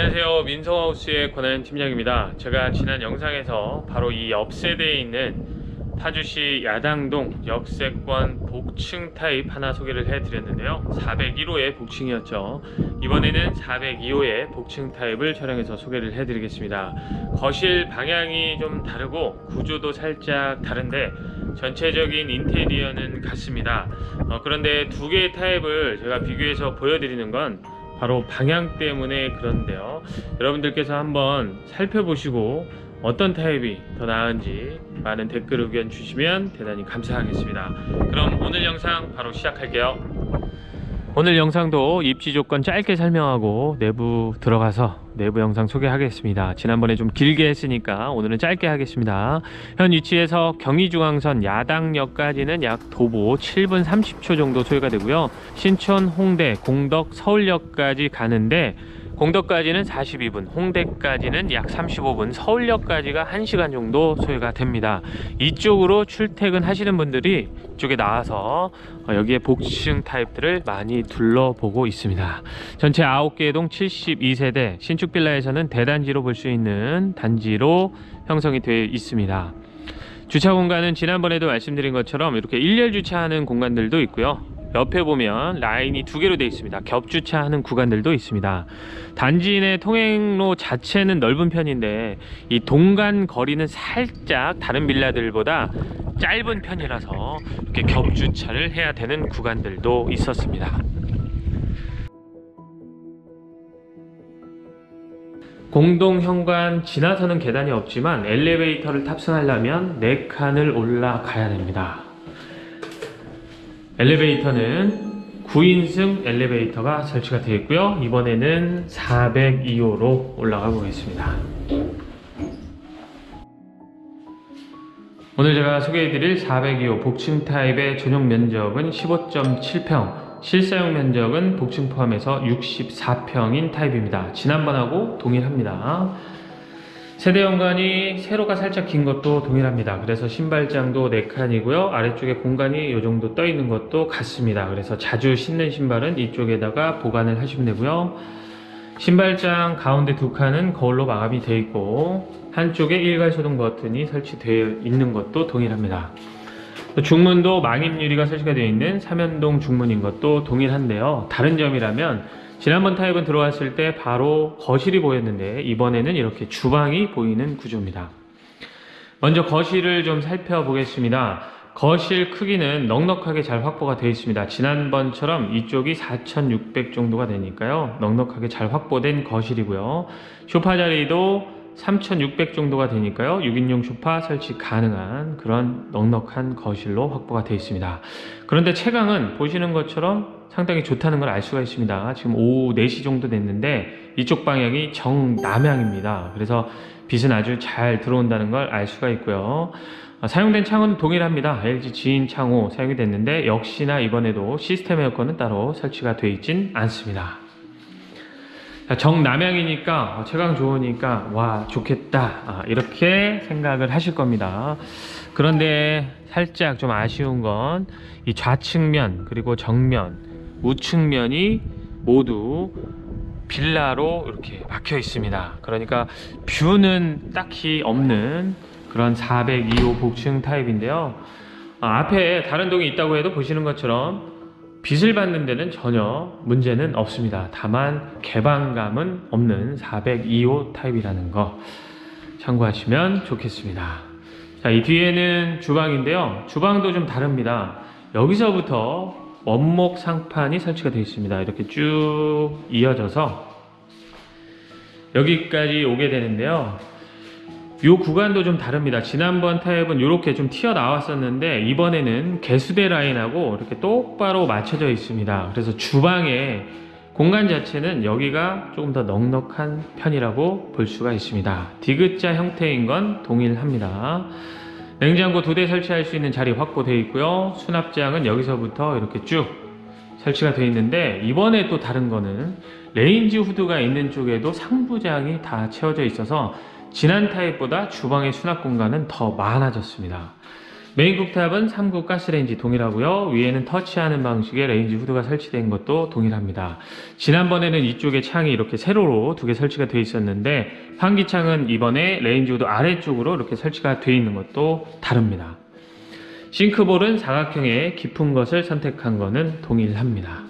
안녕하세요. 민성하우스의 권하연 팀장입니다. 제가 지난 영상에서 바로 이 옆세대에 있는 파주시 야당동 역세권 복층 타입 하나 소개를 해드렸는데요. 401호의 복층이었죠. 이번에는 402호의 복층 타입을 촬영해서 소개를 해드리겠습니다. 거실 방향이 좀 다르고 구조도 살짝 다른데 전체적인 인테리어는 같습니다. 그런데 두 개의 타입을 제가 비교해서 보여드리는 건 바로 방향 때문에 그런데요. 여러분들께서 한번 살펴보시고 어떤 타입이 더 나은지 많은 댓글 의견 주시면 대단히 감사하겠습니다. 그럼 오늘 영상 바로 시작할게요. 오늘 영상도 입지 조건 짧게 설명하고 내부 들어가서 내부 영상 소개하겠습니다. 지난번에 좀 길게 했으니까 오늘은 짧게 하겠습니다. 현 위치에서 경의중앙선 야당역까지는 약 도보 7분 30초 정도 소요가 되고요. 신촌, 홍대, 공덕, 서울역까지 가는데 공덕까지는 42분, 홍대까지는 약 35분, 서울역까지가 1시간 정도 소요가 됩니다. 이쪽으로 출퇴근 하시는 분들이 이쪽에 나와서 여기에 복층 타입들을 많이 둘러보고 있습니다. 전체 9개의 동 72세대 신축빌라에서는 대단지로 볼 수 있는 단지로 형성이 되어 있습니다. 주차 공간은 지난번에도 말씀드린 것처럼 이렇게 일렬 주차하는 공간들도 있고요. 옆에 보면 라인이 두 개로 되어 있습니다. 겹주차하는 구간들도 있습니다. 단지 내 통행로 자체는 넓은 편인데 이 동간 거리는 살짝 다른 빌라들보다 짧은 편이라서 이렇게 겹주차를 해야 되는 구간들도 있었습니다. 공동 현관 지나서는 계단이 없지만 엘리베이터를 탑승하려면 4칸을 올라가야 됩니다. 엘리베이터는 9인승 엘리베이터가 설치가 되어 있고요. 이번에는 402호로 올라가 보겠습니다. 오늘 제가 소개해드릴 402호 복층 타입의 전용 면적은 15.7평, 실사용 면적은 복층 포함해서 64평인 타입입니다. 지난번하고 동일합니다. 세대 연관이 세로가 살짝 긴 것도 동일합니다. 그래서 신발장도 4칸이고요. 아래쪽에 공간이 이 정도 떠 있는 것도 같습니다. 그래서 자주 신는 신발은 이쪽에다가 보관을 하시면 되고요. 신발장 가운데 2칸은 거울로 마감이 되어 있고 한쪽에 일괄 소등 버튼이 설치되어 있는 것도 동일합니다. 중문도 망임 유리가 설치가 되어 있는 삼연동 중문인 것도 동일한데요. 다른 점이라면 지난번 타입은 들어왔을 때 바로 거실이 보였는데 이번에는 이렇게 주방이 보이는 구조입니다. 먼저 거실을 좀 살펴보겠습니다. 거실 크기는 넉넉하게 잘 확보가 되어 있습니다. 지난번처럼 이쪽이 4,600 정도가 되니까요. 넉넉하게 잘 확보된 거실이고요. 소파 자리도 3,600 정도가 되니까요. 6인용 소파 설치 가능한 그런 넉넉한 거실로 확보가 되어 있습니다. 그런데 채광은 보시는 것처럼 상당히 좋다는 걸 알 수가 있습니다. 지금 오후 4시 정도 됐는데 이쪽 방향이 정남향입니다. 그래서 빛은 아주 잘 들어온다는 걸 알 수가 있고요. 사용된 창은 동일합니다. LG 지인 창호 사용이 됐는데 역시나 이번에도 시스템 에어컨은 따로 설치가 되어 있진 않습니다. 정남향이니까 채광 좋으니까 와 좋겠다 이렇게 생각을 하실 겁니다. 그런데 살짝 좀 아쉬운 건 이 좌측면 그리고 정면 우측면이 모두 빌라로 이렇게 막혀 있습니다. 그러니까 뷰는 딱히 없는 그런 402호 복층 타입인데요. 앞에 다른 동이 있다고 해도 보시는 것처럼 빛을 받는 데는 전혀 문제는 없습니다. 다만 개방감은 없는 402호 타입이라는 거 참고하시면 좋겠습니다. 자, 이 뒤에는 주방인데요. 주방도 좀 다릅니다. 여기서부터 원목 상판이 설치가 되어 있습니다. 이렇게 쭉 이어져서 여기까지 오게 되는데요. 이 구간도 좀 다릅니다. 지난번 타입은 이렇게 좀 튀어나왔었는데 이번에는 개수대 라인하고 이렇게 똑바로 맞춰져 있습니다. 그래서 주방의 공간 자체는 여기가 조금 더 넉넉한 편이라고 볼 수가 있습니다. 디귿자 형태인 건 동일합니다. 냉장고 2대 설치할 수 있는 자리 확보되어 있고요. 수납장은 여기서부터 이렇게 쭉 설치가 되어 있는데 이번에 또 다른 거는 레인지 후드가 있는 쪽에도 상부장이 다 채워져 있어서 지난 타입보다 주방의 수납 공간은 더 많아졌습니다. 메인 쿡탑은 3구 가스레인지 동일하고요. 위에는 터치하는 방식의 레인지 후드가 설치된 것도 동일합니다. 지난번에는 이쪽에 창이 이렇게 세로로 2개 설치가 되어 있었는데 환기창은 이번에 레인지 후드 아래쪽으로 이렇게 설치가 되어 있는 것도 다릅니다. 싱크볼은 사각형의 깊은 것을 선택한 것은 동일합니다.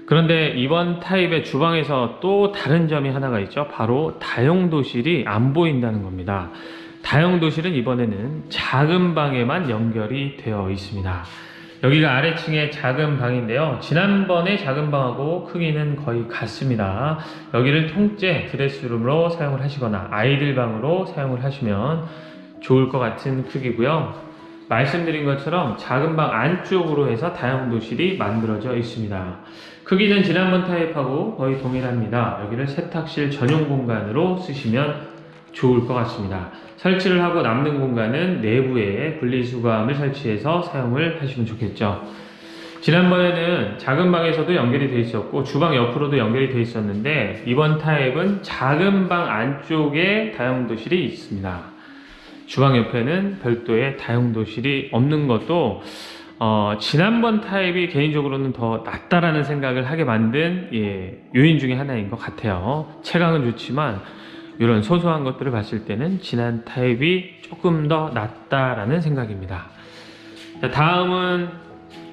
그런데 이번 타입의 주방에서 또 다른 점이 하나가 있죠. 바로 다용도실이 안 보인다는 겁니다. 다용도실은 이번에는 작은 방에만 연결이 되어 있습니다. 여기가 아래층의 작은 방인데요. 지난번에 작은 방하고 크기는 거의 같습니다. 여기를 통째 드레스룸으로 사용을 하시거나 아이들 방으로 사용을 하시면 좋을 것 같은 크기고요. 말씀드린 것처럼 작은 방 안쪽으로 해서 다용도실이 만들어져 있습니다. 크기는 지난번 타입하고 거의 동일합니다. 여기를 세탁실 전용 공간으로 쓰시면 좋을 것 같습니다. 설치를 하고 남는 공간은 내부에 분리수거함을 설치해서 사용을 하시면 좋겠죠. 지난번에는 작은 방에서도 연결이 되어 있었고 주방 옆으로도 연결이 되어 있었는데 이번 타입은 작은 방 안쪽에 다용도실이 있습니다. 주방 옆에는 별도의 다용도실이 없는 것도 지난번 타입이 개인적으로는 더 낫다라는 생각을 하게 만든 요인 중에 하나인 것 같아요. 채광은 좋지만 이런 소소한 것들을 봤을 때는 지난 타입이 조금 더 낫다라는 생각입니다. 자, 다음은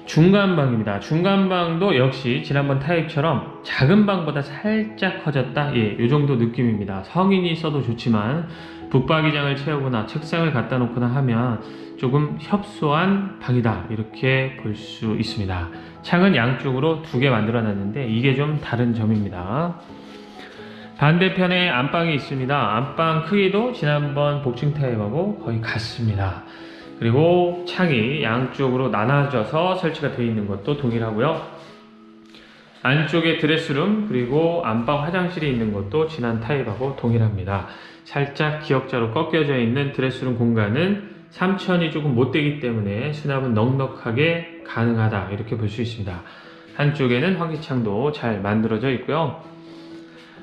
중간방입니다. 중간방도 역시 지난번 타입처럼 작은 방보다 살짝 커졌다. 이 정도 느낌입니다. 성인이 써도 좋지만 붙박이장을 채우거나 책상을 갖다 놓거나 하면 조금 협소한 방이다 이렇게 볼 수 있습니다. 창은 양쪽으로 2개 만들어 놨는데 이게 좀 다른 점입니다. 반대편에 안방이 있습니다. 안방 크기도 지난번 복층 타입하고 거의 같습니다. 그리고 창이 양쪽으로 나눠져서 설치가 되어 있는 것도 동일하고요. 안쪽에 드레스룸 그리고 안방 화장실이 있는 것도 지난 타입하고 동일합니다. 살짝 기역자로 꺾여져 있는 드레스룸 공간은 3천이 조금 못되기 때문에 수납은 넉넉하게 가능하다 이렇게 볼 수 있습니다. 한쪽에는 환기창도 잘 만들어져 있고요.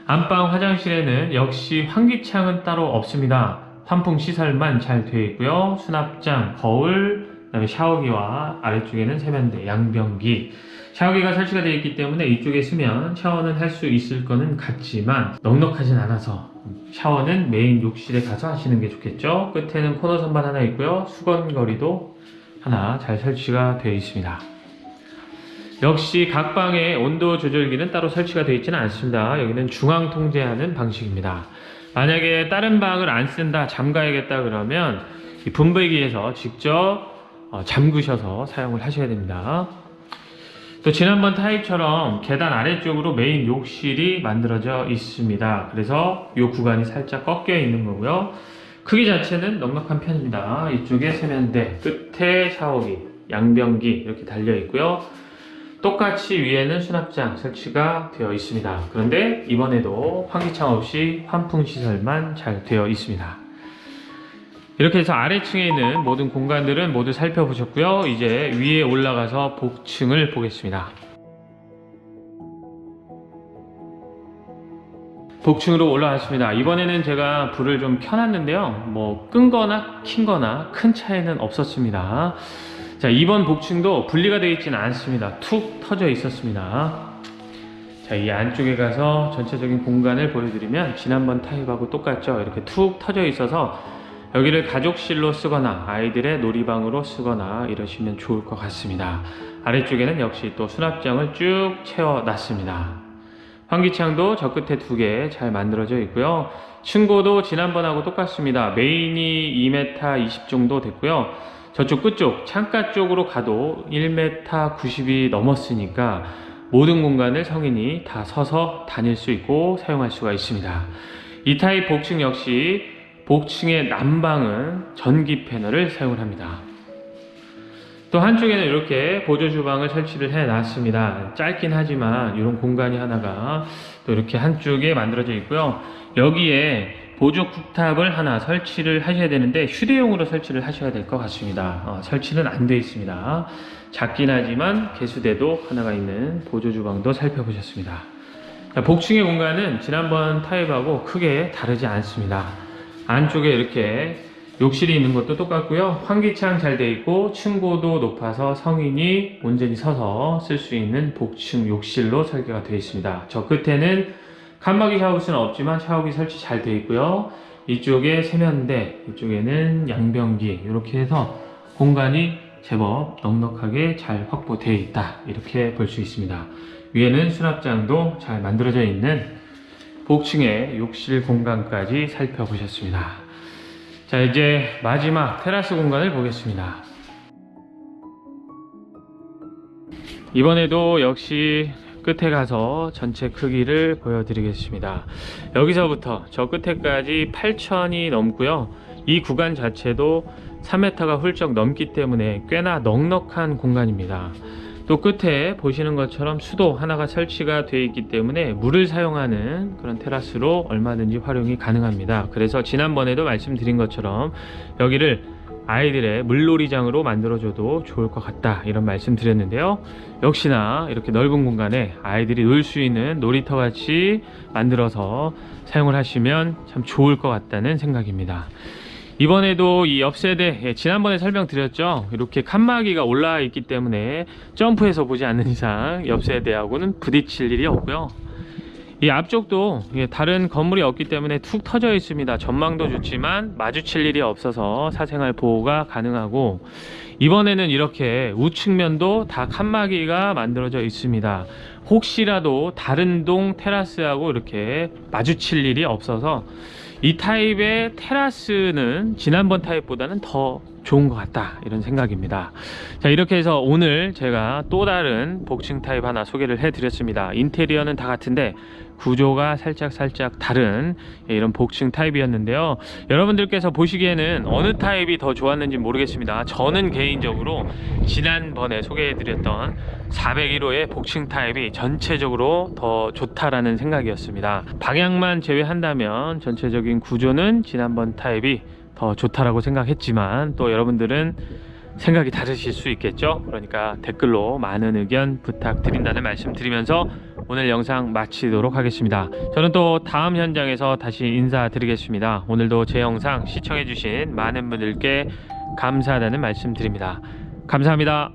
안방 화장실에는 역시 환기창은 따로 없습니다. 환풍 시설만 잘 되어 있고요. 수납장, 거울, 그다음에 샤워기와 아래쪽에는 세면대, 양변기. 샤워기가 설치가 되어 있기 때문에 이쪽에 쓰면 샤워는 할 수 있을 거는 같지만 넉넉하진 않아서 샤워는 메인 욕실에 가서 하시는 게 좋겠죠. 끝에는 코너 선반 하나 있고요. 수건거리도 하나 잘 설치가 되어 있습니다. 역시 각 방에 온도 조절기는 따로 설치가 되어 있지는 않습니다. 여기는 중앙 통제하는 방식입니다. 만약에 다른 방을 안 쓴다, 잠가야겠다 그러면 이 분배기에서 직접 잠그셔서 사용을 하셔야 됩니다. 또 지난번 타입처럼 계단 아래쪽으로 메인 욕실이 만들어져 있습니다. 그래서 이 구간이 살짝 꺾여 있는 거고요. 크기 자체는 넉넉한 편입니다. 이쪽에 세면대, 끝에 샤워기, 양변기 이렇게 달려 있고요. 똑같이 위에는 수납장 설치가 되어 있습니다. 그런데 이번에도 환기창 없이 환풍 시설만 잘 되어 있습니다. 이렇게 해서 아래층에 있는 모든 공간들은 모두 살펴보셨고요. 이제 위에 올라가서 복층을 보겠습니다. 복층으로 올라왔습니다. 이번에는 제가 불을 좀 켜놨는데요. 뭐 끈거나 킨거나 큰 차이는 없었습니다. 자, 이번 복층도 분리가 되어 있지는 않습니다. 툭 터져 있었습니다. 자, 이 안쪽에 가서 전체적인 공간을 보여드리면 지난번 타입하고 똑같죠. 이렇게 툭 터져 있어서 여기를 가족실로 쓰거나 아이들의 놀이방으로 쓰거나 이러시면 좋을 것 같습니다. 아래쪽에는 역시 또 수납장을 쭉 채워놨습니다. 환기창도 저 끝에 2개 잘 만들어져 있고요. 층고도 지난번하고 똑같습니다. 메인이 2m 20 정도 됐고요. 저쪽 끝쪽 창가 쪽으로 가도 1m 90이 넘었으니까 모든 공간을 성인이 다 서서 다닐 수 있고 사용할 수가 있습니다. 이 타입 복층 역시 복층의 난방은 전기 패널을 사용을 합니다. 또 한쪽에는 이렇게 보조 주방을 설치를 해 놨습니다. 짧긴 하지만 이런 공간이 하나가 또 이렇게 한쪽에 만들어져 있고요. 여기에 보조 쿡탑을 하나 설치를 하셔야 되는데 휴대용으로 설치를 하셔야 될 것 같습니다. 설치는 안 되어 있습니다. 작긴 하지만 개수대도 하나가 있는 보조 주방도 살펴보셨습니다. 자, 복층의 공간은 지난번 타입하고 크게 다르지 않습니다. 안쪽에 이렇게 욕실이 있는 것도 똑같고요. 환기창 잘 돼 있고 층고도 높아서 성인이 온전히 서서 쓸 수 있는 복층 욕실로 설계가 되어 있습니다. 저 끝에는 칸막이 샤워기는 없지만 샤워기 설치 잘 되어 있고요. 이쪽에 세면대, 이쪽에는 양변기, 이렇게 해서 공간이 제법 넉넉하게 잘 확보되어 있다, 이렇게 볼 수 있습니다. 위에는 수납장도 잘 만들어져 있는 복층의 욕실 공간까지 살펴보셨습니다. 자, 이제 마지막 테라스 공간을 보겠습니다. 이번에도 역시 끝에 가서 전체 크기를 보여드리겠습니다. 여기서부터 저 끝에까지 8,000이 넘고요. 이 구간 자체도 3m가 훌쩍 넘기 때문에 꽤나 넉넉한 공간입니다. 또 끝에 보시는 것처럼 수도 하나가 설치가 되어 있기 때문에 물을 사용하는 그런 테라스로 얼마든지 활용이 가능합니다. 그래서 지난번에도 말씀드린 것처럼 여기를 아이들의 물놀이장으로 만들어줘도 좋을 것 같다, 이런 말씀 드렸는데요. 역시나 이렇게 넓은 공간에 아이들이 놀 수 있는 놀이터 같이 만들어서 사용을 하시면 참 좋을 것 같다는 생각입니다. 이번에도 이 옆세대, 지난번에 설명드렸죠. 이렇게 칸막이가 올라와 있기 때문에 점프해서 보지 않는 이상 옆세대하고는 부딪힐 일이 없고요. 이 앞쪽도 다른 건물이 없기 때문에 툭 터져 있습니다. 전망도 좋지만 마주칠 일이 없어서 사생활 보호가 가능하고, 이번에는 이렇게 우측면도 다 칸막이가 만들어져 있습니다. 혹시라도 다른 동 테라스하고 이렇게 마주칠 일이 없어서 이 타입의 테라스는 지난번 타입보다는 더 좋은 것 같다, 이런 생각입니다. 자, 이렇게 해서 오늘 제가 또 다른 복층 타입 하나 소개를 해 드렸습니다. 인테리어는 다 같은데 구조가 살짝 다른 이런 복층 타입이었는데요. 여러분들께서 보시기에는 어느 타입이 더 좋았는지 모르겠습니다. 저는 개인적으로 지난번에 소개해 드렸던 401호의 복층 타입이 전체적으로 더 좋다라는 생각이었습니다. 방향만 제외한다면 전체적인 구조는 지난번 타입이 더 좋다라고 생각했지만, 또 여러분들은 생각이 다르실 수 있겠죠. 그러니까 댓글로 많은 의견 부탁드린다는 말씀 드리면서 오늘 영상 마치도록 하겠습니다. 저는 또 다음 현장에서 다시 인사드리겠습니다. 오늘도 제 영상 시청해 주신 많은 분들께 감사하다는 말씀 드립니다. 감사합니다.